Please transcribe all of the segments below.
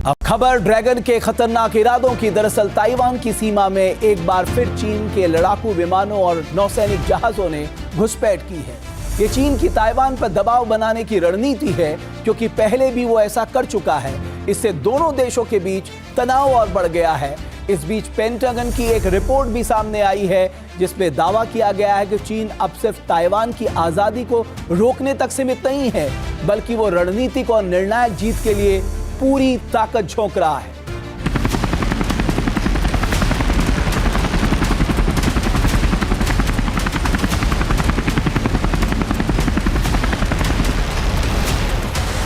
अब खबर ड्रैगन के खतरनाक इरादों की। दरअसल ताइवान की सीमा में एक बार फिर चीन के लड़ाकू विमानों और नौसैनिक जहाजों ने घुसपैठ की है। ये चीन की ताइवान पर दबाव बनाने की रणनीति है, क्योंकि पहले भी वो ऐसा कर चुका है। इससे दोनों देशों के बीच तनाव और बढ़ गया है। इस बीच पेंटागन की एक रिपोर्ट भी सामने आई है, जिसमें दावा किया गया है कि चीन अब सिर्फ ताइवान की आजादी को रोकने तक सीमित नहीं है, बल्कि वो रणनीतिक और निर्णायक जीत के लिए पूरी ताकत झोंक रहा है।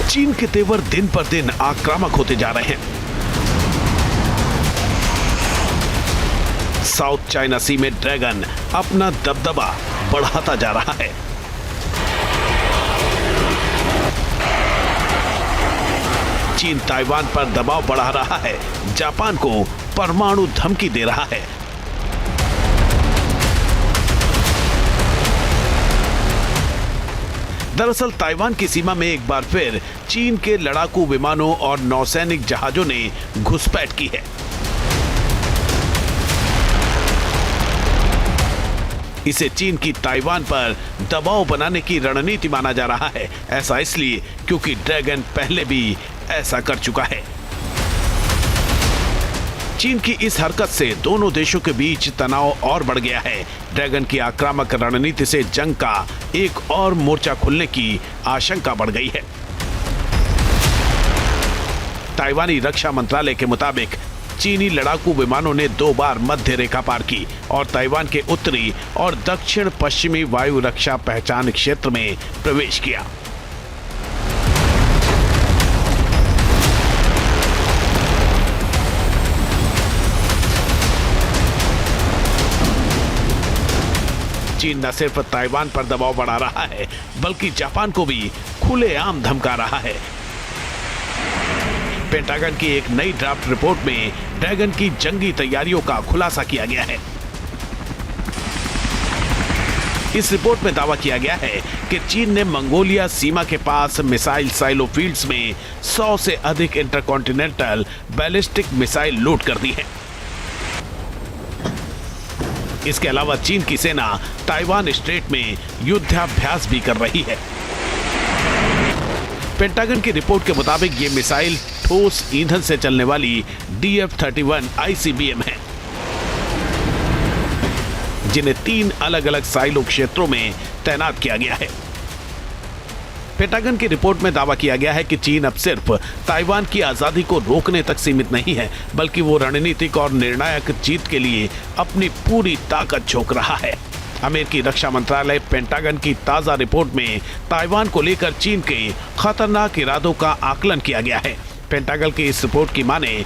चीन के तेवर दिन पर दिन आक्रामक होते जा रहे हैं। साउथ चाइना सी में ड्रैगन अपना दबदबा बढ़ाता जा रहा है। चीन ताइवान पर दबाव बढ़ा रहा है, जापान को परमाणु धमकी दे रहा है। दरअसल ताइवान की सीमा में एक बार फिर चीन के लड़ाकू विमानों और नौसैनिक जहाजों ने घुसपैठ की है। इसे चीन की ताइवान पर दबाव बनाने की रणनीति माना जा रहा है। ऐसा इसलिए क्योंकि ड्रैगन पहले भी ऐसा कर चुका है। चीन की इस हरकत से दोनों देशों के बीच तनाव और बढ़ गया है। ड्रैगन की आक्रामक रणनीति से जंग का एक और मोर्चा खुलने की आशंका बढ़ गई है। ताइवानी रक्षा मंत्रालय के मुताबिक चीनी लड़ाकू विमानों ने 2 बार मध्य रेखा पार की और ताइवान के उत्तरी और दक्षिण पश्चिमी वायु रक्षा पहचान क्षेत्र में प्रवेश किया। चीन न सिर्फ ताइवान पर दबाव बढ़ा रहा है, बल्कि जापान को भी खुलेआम धमका रहा है। पेंटागन की एक नई ड्राफ्ट रिपोर्ट में ड्रैगन की जंगी तैयारियों का खुलासा किया गया है। इस रिपोर्ट में दावा किया गया है कि चीन ने मंगोलिया सीमा के पास मिसाइल साइलो फील्ड्स में 100 से अधिक इंटरकॉन्टिनेंटल बैलिस्टिक मिसाइल लोड कर दी है। इसके अलावा चीन की सेना ताइवान स्ट्रेट में युद्धाभ्यास भी कर रही है। पेंटागन की रिपोर्ट के मुताबिक ये मिसाइल ठोस ईंधन से चलने वाली DF-31 ICBM है, जिन्हें 3 अलग अलग साइलो क्षेत्रों में तैनात किया गया है। पेंटागन की रिपोर्ट में दावा किया गया है कि चीन अब सिर्फ ताइवान की आजादी को रोकने तक सीमित नहीं है, बल्कि वो रणनीतिक और निर्णायक जीत के लिए अपनी पूरी ताकत झोंक रहा है। अमेरिकी रक्षा मंत्रालय पेंटागन की ताजा रिपोर्ट में ताइवान को लेकर चीन के खतरनाक इरादों का आकलन किया गया है। पेंटागन की इस रिपोर्ट की माने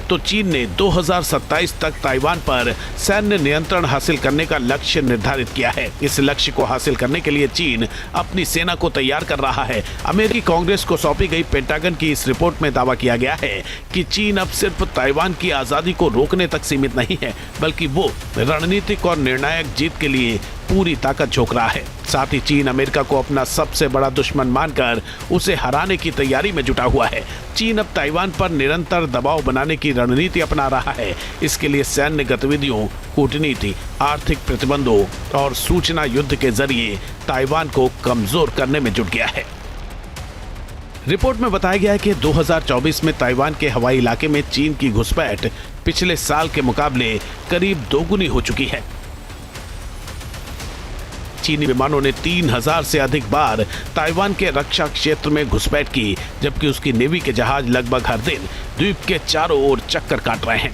तो चीन ने 2027 तक ताइवान पर सैन्य नियंत्रण हासिल करने का लक्ष्य निर्धारित किया है। इस लक्ष्य को हासिल करने के लिए चीन अपनी सेना को तैयार कर रहा है। अमेरिकी कांग्रेस को सौंपी गई पेंटागन की इस रिपोर्ट में दावा किया गया है कि चीन अब सिर्फ ताइवान की आजादी को रोकने तक सीमित नहीं है, बल्कि वो रणनीतिक और निर्णायक जीत के लिए पूरी ताकत झोंक रहा है। साथ ही चीन अमेरिका को अपना सबसे बड़ा दुश्मन मानकर उसे हराने की तैयारी में जुटा हुआ है। चीन अब ताइवान पर निरंतर दबाव बनाने की रणनीति अपना रहा है। इसके लिए सैन्य गतिविधियों, कूटनीति, आर्थिक प्रतिबंधों और सूचना युद्ध के जरिए ताइवान को कमजोर करने में जुट गया है। रिपोर्ट में बताया गया है कि 2024 में ताइवान के हवाई इलाके में चीन की घुसपैठ पिछले साल के मुकाबले करीब दोगुनी हो चुकी है। चीनी विमानों ने 3000 से अधिक बार ताइवान के रक्षा क्षेत्र में घुसपैठ की, जबकि उसकी नेवी के जहाज लगभग हर दिन द्वीप के चारों ओर चक्कर काट रहे हैं।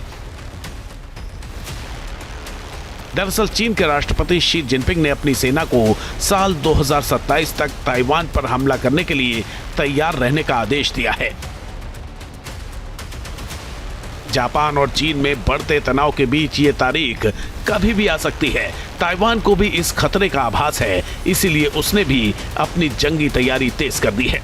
दरअसल चीन के राष्ट्रपति शी जिनपिंग ने अपनी सेना को साल 2027 तक ताइवान पर हमला करने के लिए तैयार रहने का आदेश दिया है। जापान और चीन में बढ़ते तनाव के बीच ये तारीख कभी भी आ सकती है। ताइवान को भी इस खतरे का आभास है, इसीलिए उसने भी अपनी जंगी तैयारी तेज कर दी है।